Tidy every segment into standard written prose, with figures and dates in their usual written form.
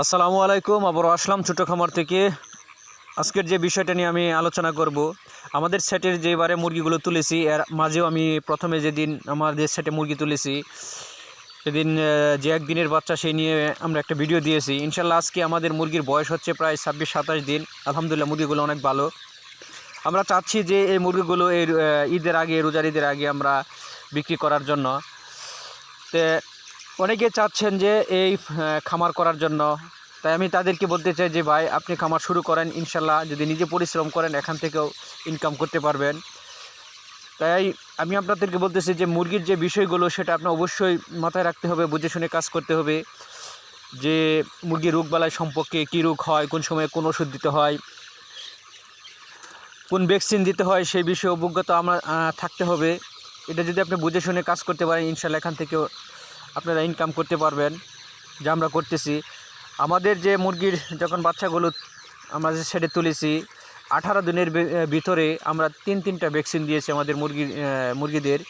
আসসালামু আলাইকুম। আবারও আসলাম ছোটো খামার থেকে। আজকের যে বিষয়টা নিয়ে আমি আলোচনা করব, আমাদের সেটের যেবারে মুরগিগুলো তুলেছি এর মাঝেও আমি প্রথমে যেদিন আমাদের সেটে মুরগি তুলেছি সেদিন যে একদিনের বাচ্চা সেই নিয়ে আমরা একটা ভিডিও দিয়েছি। ইনশাল্লাহ আজকে আমাদের মুরগির বয়স হচ্ছে প্রায় 26-27 দিন। আলহামদুলিল্লাহ মুরগিগুলো অনেক ভালো। আমরা চাচ্ছি যে এই মুরগিগুলো এই ঈদের আগে, রোজার ঈদের আগে আমরা বিক্রি করার জন্য। তো অনেকে চাচ্ছেন যে এই খামার করার জন্য। তাই আমি তাদেরকে বলতে চাই যে ভাই, আপনি খামার শুরু করেন, ইনশাল্লাহ যদি নিজে পরিশ্রম করেন এখান থেকেও ইনকাম করতে পারবেন। তাই আমি আপনাদেরকে বলতেছি যে মুরগির যে বিষয়গুলো সেটা আপনার অবশ্যই মাথায় রাখতে হবে, বুঝে শুনে কাজ করতে হবে। যে মুরগির রোগবালাই সম্পর্কে, কী রোগ হয়, কোন সময়ে কোন ওষুধ দিতে হয়, কোন ভ্যাকসিন দিতে হয়, সেই বিষয়ে অভিজ্ঞতা আমার থাকতে হবে। এটা যদি আপনি বুঝে শুনে কাজ করতে পারেন, ইনশাল্লাহ এখান থেকেও আপনারা ইনকাম করতে পারবেন, যা আমরা করতেছি। আমাদের যে মুরগির যখন বাচ্চাগুলো আমরা যে সেটে তুলেছি 18 দিনের ভিতরে আমরা তিনটা ভ্যাকসিন দিয়েছি আমাদের মুরগিদের।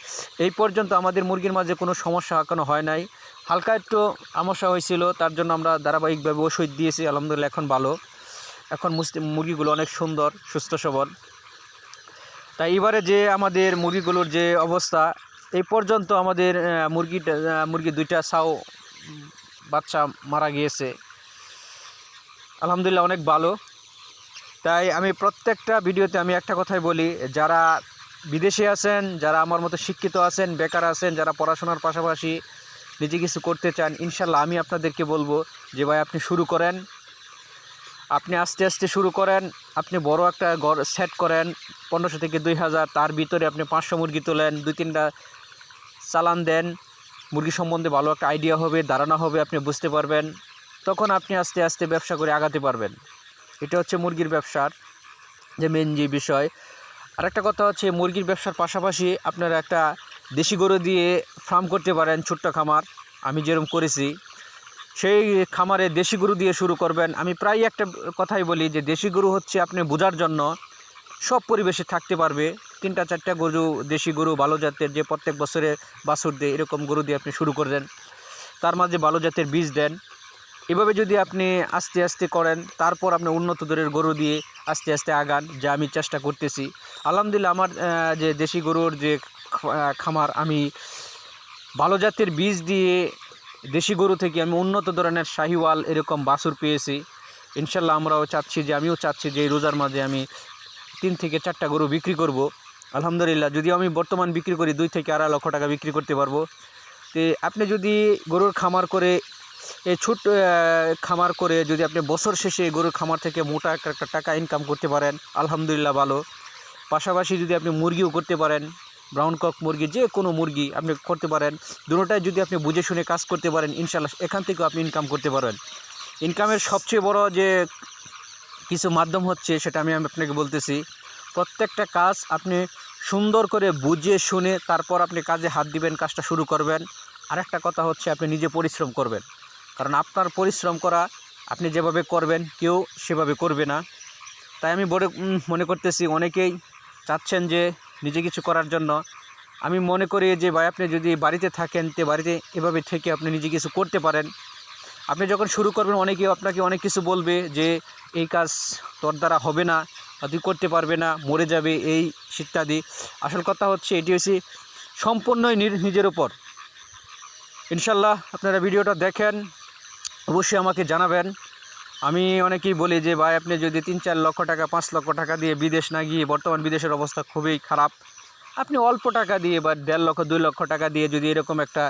এই পর্যন্ত আমাদের মুরগির মাঝে কোনো সমস্যা এখনও হয় নাই। হালকা একটু সমস্যা হয়েছিল, তার জন্য আমরা ধারাবাহিকভাবে ওষুধ দিয়েছি। আলহামদুলিল্লাহ এখন ভালো, এখন মুরগিগুলো অনেক সুন্দর, সুস্থ সবল। তাই এবারে যে আমাদের মুরগিগুলোর যে অবস্থা, এই পর্যন্ত আমাদের মুরগি 2টা ছাও বাচ্চা মারা গিয়েছে। আলহামদুলিল্লাহ অনেক ভালো। তাই আমি প্রত্যেকটা ভিডিওতে আমি একটা কথাই বলি, যারা বিদেশে আছেন, যারা আমার মতো শিক্ষিত আছেন, বেকার আছেন, যারা পড়াশোনার পাশাপাশি নিজে কিছু করতে চান, ইনশাল্লাহ আমি আপনাদেরকে বলবো যে ভাই, আপনি শুরু করেন। আপনি আস্তে আস্তে শুরু করেন। আপনি বড় একটা ঘর সেট করেন, 1500 থেকে 2000, তার ভিতরে আপনি 500 মুরগি তোলেন, 2-3টা চালান দেন। মুরগি সম্বন্ধে ভালো একটা আইডিয়া হবে, ধারণা হবে, আপনি বুঝতে পারবেন। তখন আপনি আস্তে আস্তে ব্যবসা করে আগাতে পারবেন। এটা হচ্ছে মুরগির ব্যবসার যে মেন যে বিষয়। আরেকটা কথা হচ্ছে, মুরগির ব্যবসার পাশাপাশি আপনারা একটা দেশি গরু দিয়ে ফার্ম করতে পারেন, ছোট্ট খামার। আমি যেরকম করেছি সেই খামারে দেশি গরু দিয়ে শুরু করবেন। আমি প্রায় একটা কথাই বলি যে দেশি গরু হচ্ছে আপনি বোঝার জন্য, সব পরিবেশে থাকতে পারবে। 3-4টা গরু, দেশি গরু ভালো জাতের, যে প্রত্যেক বছরে বাছুর দেয়, এরকম গরু দিয়ে আপনি শুরু করবেন। তার মাঝে ভালো জাতের বীজ দেন। এভাবে যদি আপনি আস্তে আস্তে করেন, তারপর আপনি উন্নত দরের গরু দিয়ে আস্তে আস্তে আগান, যা আমি চেষ্টা করতেছি। আলহামদুলিল্লাহ আমার যে দেশি গরুর যে খামার, আমি ভালো জাতের বীজ দিয়ে দেশি গরু থেকে আমি উন্নত ধরনের শাহিওয়াল এরকম বাছুর পেয়েছি। ইনশাল্লাহ আমিও চাচ্ছি যে এই রোজার মাঝে আমি 3 থেকে 4টা গরু বিক্রি করব। আলহামদুলিল্লাহ, যদিও আমি বর্তমান বিক্রি করি 2 থেকে 2.5 লক্ষ টাকা বিক্রি করতে পারবো। তো আপনি যদি গরুর খামার করে, এই ছোট্ট খামার করে যদি আপনি বছর শেষে গরুর খামার থেকে মোটা একটা টাকা ইনকাম করতে পারেন, আলহামদুলিল্লাহ ভালো। পাশাপাশি যদি আপনি মুরগিও করতে পারেন, ব্রাউন কক মুরগি, যে কোনো মুরগি আপনি করতে পারেন। দুটোটাই যদি আপনি বুঝে শুনে কাজ করতে পারেন, ইনশাল্লাহ এখান থেকেও আপনি ইনকাম করতে পারবেন। ইনকামের সবচেয়ে বড় যে কিছু মাধ্যম হচ্ছে, সেটা আমি আপনাকে বলতেছি। প্রত্যেকটা কাজ আপনি সুন্দর করে বুঝে শুনে তারপর আপনি কাজে হাত দিবেন, কাজটা শুরু করবেন। আরেকটা কথা হচ্ছে, আপনি নিজে পরিশ্রম করবেন। কারণ আপনার পরিশ্রম করা, আপনি যেভাবে করবেন কেউ সেভাবে করবে না। তাই আমি মনে করতেছি অনেকেই চাচ্ছেন যে নিজে কিছু করার জন্য। আমি মনে করি যে ভাই, আপনি যদি বাড়িতে থাকেন, তো বাড়িতে এভাবে থেকে আপনি নিজে কিছু করতে পারেন। আপনি যখন শুরু করবেন, অনেকেই আপনাকে অনেক কিছু বলবে যে এই কাজ তোর দ্বারা হবে না, বা তুই করতে পারবে না, মরে যাবে, এই ইত্যাদি। আসল কথা হচ্ছে, এটি হচ্ছে সম্পূর্ণই নিজের উপর। ইনশাল্লাহ আপনারা ভিডিওটা দেখেন, অবশ্যই আমাকে জানাবেন। আমি অনেকেই বলি যে ভাই, আপনি যদি 3-4 লক্ষ টাকা, 5 লক্ষ টাকা দিয়ে বিদেশ না গিয়ে, বর্তমান বিদেশের অবস্থা খুবই খারাপ, আপনি অল্প টাকা দিয়ে বা 1.5 লক্ষ 2 লক্ষ টাকা দিয়ে যদি এরকম একটা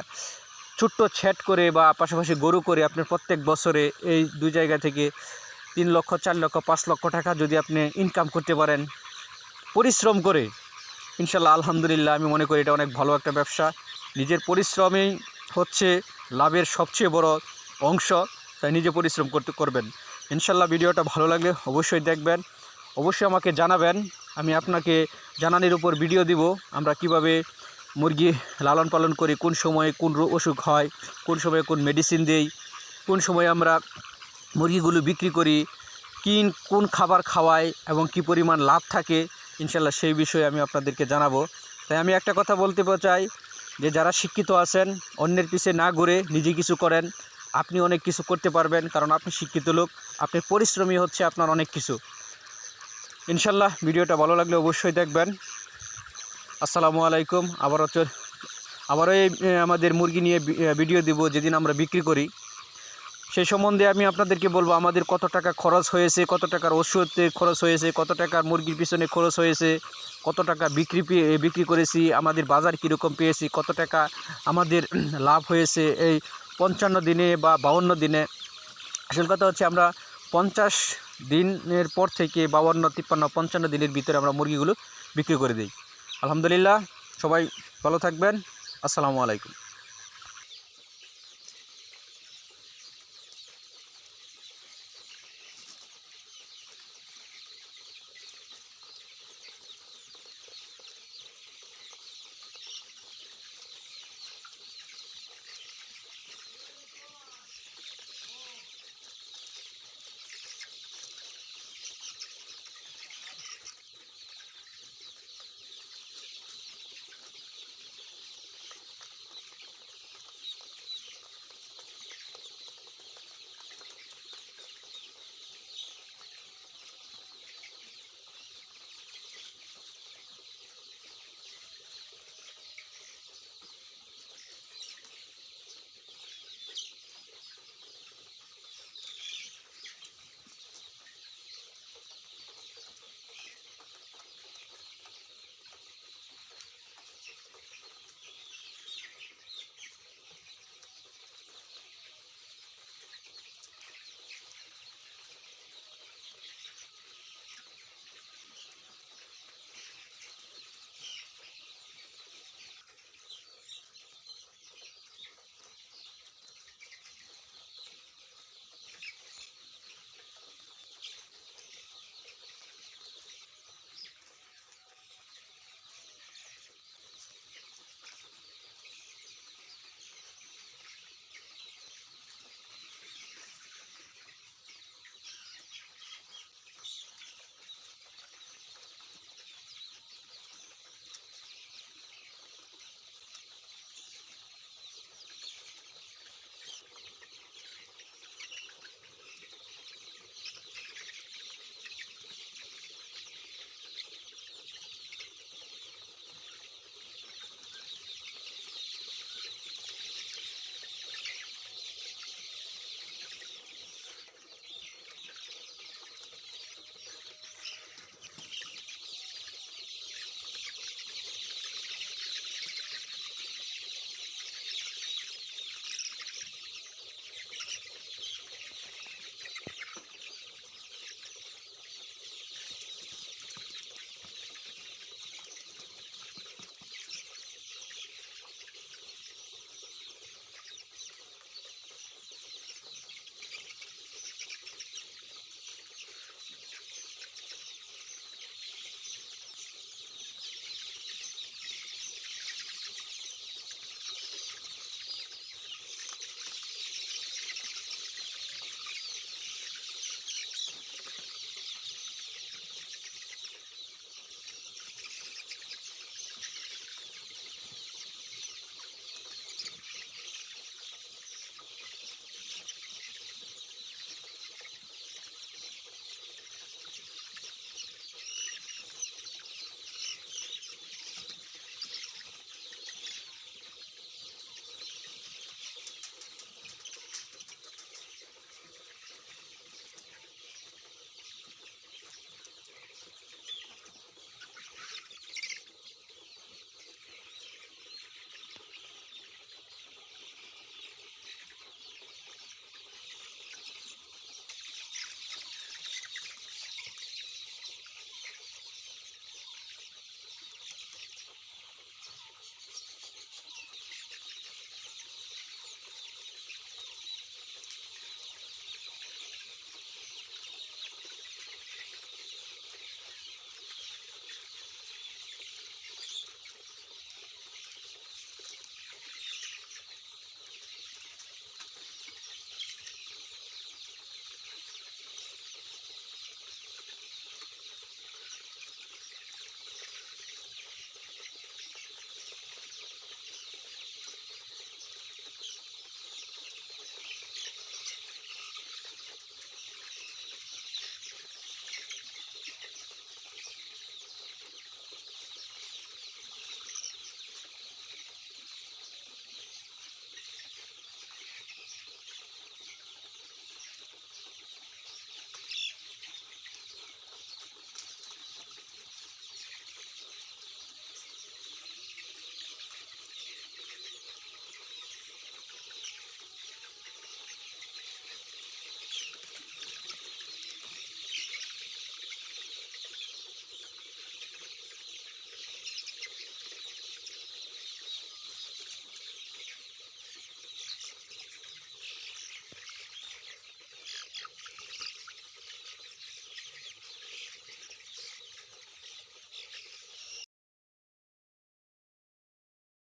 ছোট্ট ছেট করে বা পাশাপাশি গরু করে আপনি প্রত্যেক বছরে এই 2 জায়গা থেকে 3 লক্ষ, 4 লক্ষ, 5 লক্ষ টাকা যদি আপনি ইনকাম করতে পারেন পরিশ্রম করে, ইনশাল্লাহ আলহামদুলিল্লাহ আমি মনে করি এটা অনেক ভালো একটা ব্যবসা। নিজের পরিশ্রমেই হচ্ছে লাভের সবচেয়ে বড় অংশ। তাই নিজে পরিশ্রম করবেন। ইনশাল্লাহ ভিডিওটা ভালো লাগলে অবশ্যই দেখবেন, অবশ্যই আমাকে জানাবেন। আমি আপনাকে জানানোর উপর ভিডিও দিব, আমরা কিভাবে মুরগি লালন পালন করি, কোন সময়ে কোন অসুখ হয়, কোন সময়ে কোন মেডিসিন দেই, কোন সময় আমরা মুরগিগুলো বিক্রি করি, কোন খাবার খাওয়াই এবং কি পরিমাণ লাভ থাকে, ইনশাল্লাহ সেই বিষয়ে আমি আপনাদেরকে জানাবো। তাই আমি একটা কথা বলতে চাই যে যারা শিক্ষিত আছেন, অন্যের পিছে না ঘুরে নিজে কিছু করেন। আপনি অনেক কিছু করতে পারবেন, কারণ আপনি শিক্ষিত লোক, আপনি পরিশ্রমী হচ্ছে আপনার অনেক কিছু। ইনশাল্লাহ ভিডিওটা ভালো লাগলে অবশ্যই দেখবেন। আসসালামু আলাইকুম। আবারও এই আমাদের মুরগি নিয়ে ভিডিও দিব যেদিন আমরা বিক্রি করি, সেই সম্বন্ধে আমি আপনাদেরকে বলবো আমাদের কত টাকা খরচ হয়েছে, কত টাকার ওষুধে খরচ হয়েছে, কত টাকার মুরগির পিছনে খরচ হয়েছে, কত টাকা বিক্রি করেছি, আমাদের বাজার কীরকম পেয়েছি, কত টাকা আমাদের লাভ হয়েছে এই 55 দিনে বা 52 দিনে। আসল কথা হচ্ছে আমরা 50 দিনের পর থেকে 52, 53, 55 দিনের ভিতরে আমরা মুরগিগুলো বিক্রি করে দিই। আলহামদুলিল্লাহ, সবাই ভালো থাকবেন। আসসালামু আলাইকুম।